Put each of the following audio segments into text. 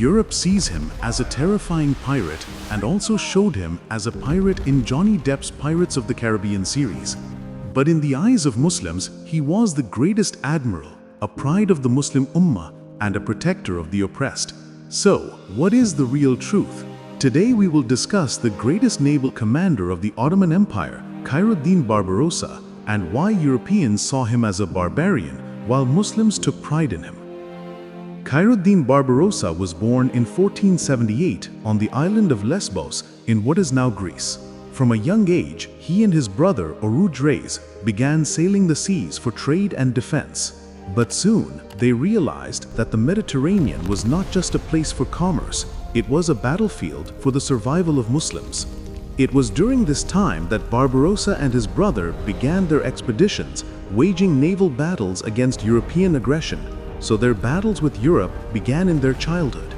Europe sees him as a terrifying pirate and also showed him as a pirate in Johnny Depp's Pirates of the Caribbean series. But in the eyes of Muslims, he was the greatest admiral, a pride of the Muslim Ummah, and a protector of the oppressed. So, what is the real truth? Today we will discuss the greatest naval commander of the Ottoman Empire, Khairuddin Barbarossa, and why Europeans saw him as a barbarian while Muslims took pride in him. Khairuddin Barbarossa was born in 1478 on the island of Lesbos in what is now Greece. From a young age, he and his brother Oruj Reis began sailing the seas for trade and defense. But soon, they realized that the Mediterranean was not just a place for commerce, it was a battlefield for the survival of Muslims. It was during this time that Barbarossa and his brother began their expeditions, waging naval battles against European aggression, so their battles with Europe began in their childhood.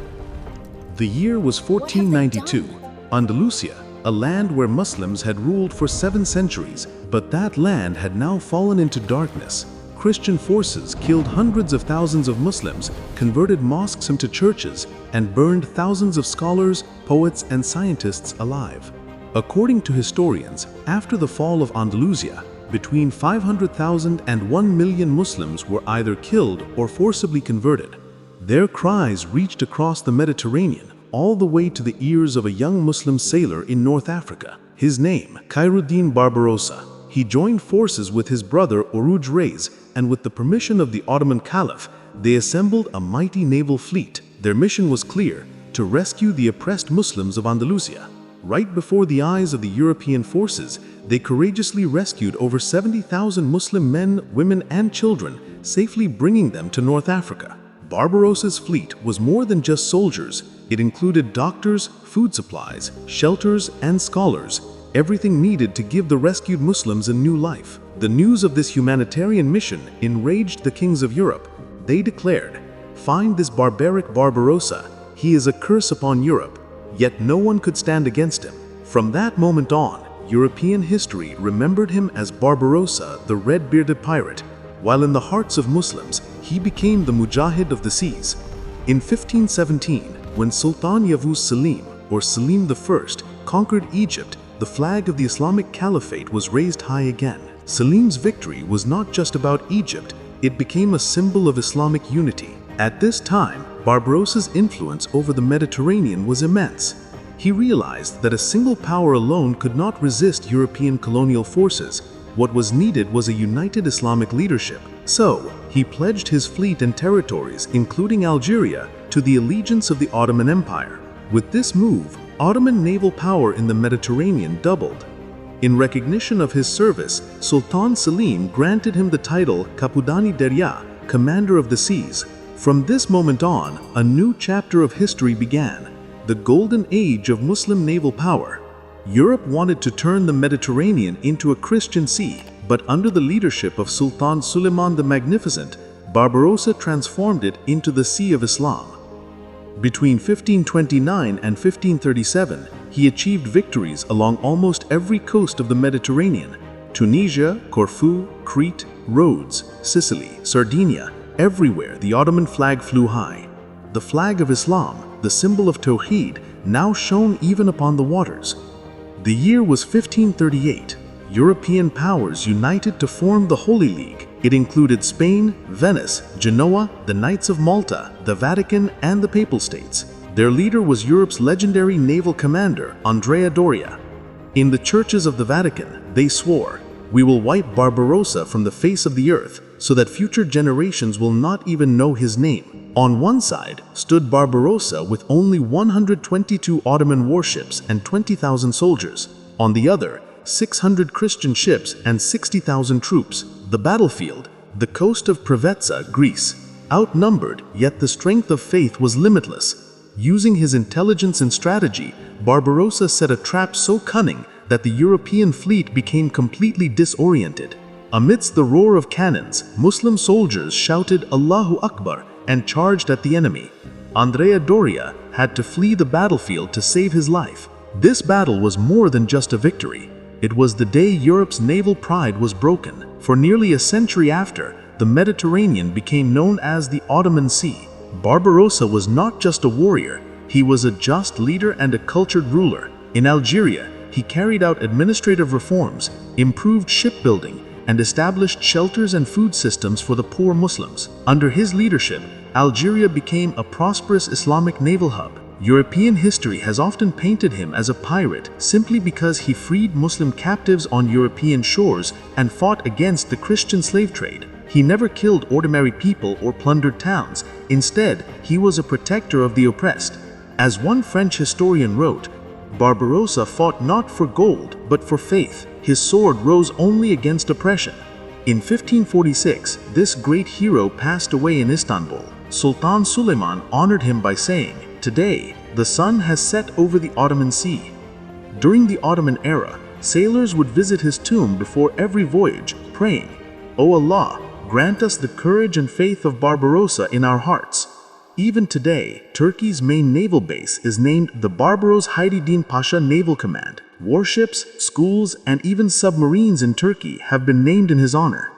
The year was 1492. Andalusia, a land where Muslims had ruled for 7 centuries, but that land had now fallen into darkness. Christian forces killed hundreds of thousands of Muslims, converted mosques into churches, and burned thousands of scholars, poets, and scientists alive. According to historians, after the fall of Andalusia, between 500,000 and 1 million Muslims were either killed or forcibly converted. Their cries reached across the Mediterranean, all the way to the ears of a young Muslim sailor in North Africa. His name, Khairuddin Barbarossa. He joined forces with his brother Oruj Reis, and with the permission of the Ottoman Caliph, they assembled a mighty naval fleet. Their mission was clear: to rescue the oppressed Muslims of Andalusia. Right before the eyes of the European forces, they courageously rescued over 70,000 Muslim men, women, and children, safely bringing them to North Africa. Barbarossa's fleet was more than just soldiers. It included doctors, food supplies, shelters, and scholars, everything needed to give the rescued Muslims a new life. The news of this humanitarian mission enraged the kings of Europe. They declared, "Find this barbaric Barbarossa. He is a curse upon Europe." Yet no one could stand against him. From that moment on, European history remembered him as Barbarossa, the red-bearded pirate, while in the hearts of Muslims, he became the Mujahid of the seas. In 1517, when Sultan Yavuz Selim, or Selim I, conquered Egypt, the flag of the Islamic Caliphate was raised high again. Selim's victory was not just about Egypt, it became a symbol of Islamic unity. At this time, Barbarossa's influence over the Mediterranean was immense. He realized that a single power alone could not resist European colonial forces. What was needed was a united Islamic leadership. So, he pledged his fleet and territories, including Algeria, to the allegiance of the Ottoman Empire. With this move, Ottoman naval power in the Mediterranean doubled. In recognition of his service, Sultan Selim granted him the title Kapudani Derya, Commander of the Seas. From this moment on, a new chapter of history began, the golden age of Muslim naval power. Europe wanted to turn the Mediterranean into a Christian sea, but under the leadership of Sultan Suleiman the Magnificent, Barbarossa transformed it into the Sea of Islam. Between 1529 and 1537, he achieved victories along almost every coast of the Mediterranean: Tunisia, Corfu, Crete, Rhodes, Sicily, Sardinia. Everywhere the Ottoman flag flew high. The flag of Islam, the symbol of Tawheed, now shone even upon the waters. The year was 1538. European powers united to form the Holy League. It included Spain, Venice, Genoa, the Knights of Malta, the Vatican, and the Papal States. Their leader was Europe's legendary naval commander, Andrea Doria. In the churches of the Vatican, they swore, "We will wipe Barbarossa from the face of the earth, so that future generations will not even know his name." On one side stood Barbarossa with only 122 Ottoman warships and 20,000 soldiers. On the other, 600 Christian ships and 60,000 troops. The battlefield, the coast of Preveza, Greece. Outnumbered, yet the strength of faith was limitless. Using his intelligence and strategy, Barbarossa set a trap so cunning that the European fleet became completely disoriented. Amidst the roar of cannons, Muslim soldiers shouted Allahu Akbar and charged at the enemy. Andrea Doria had to flee the battlefield to save his life. This battle was more than just a victory. It was the day Europe's naval pride was broken. For nearly a century after, the Mediterranean became known as the Ottoman Sea. Barbarossa was not just a warrior, he was a just leader and a cultured ruler. In Algeria, he carried out administrative reforms, improved shipbuilding, and established shelters and food systems for the poor Muslims. Under his leadership, Algeria became a prosperous Islamic naval hub. European history has often painted him as a pirate simply because he freed Muslim captives on European shores and fought against the Christian slave trade. He never killed ordinary people or plundered towns. Instead, he was a protector of the oppressed. As one French historian wrote, Barbarossa fought not for gold, but for faith. His sword rose only against oppression. In 1546, this great hero passed away in Istanbul. Sultan Suleiman honored him by saying, "Today, the sun has set over the Ottoman Sea." During the Ottoman era, sailors would visit his tomb before every voyage, praying, "O Allah, grant us the courage and faith of Barbarossa in our hearts." Even today, Turkey's main naval base is named the Barbaros Khairuddin Pasha Naval Command. Warships, schools, and even submarines in Turkey have been named in his honor.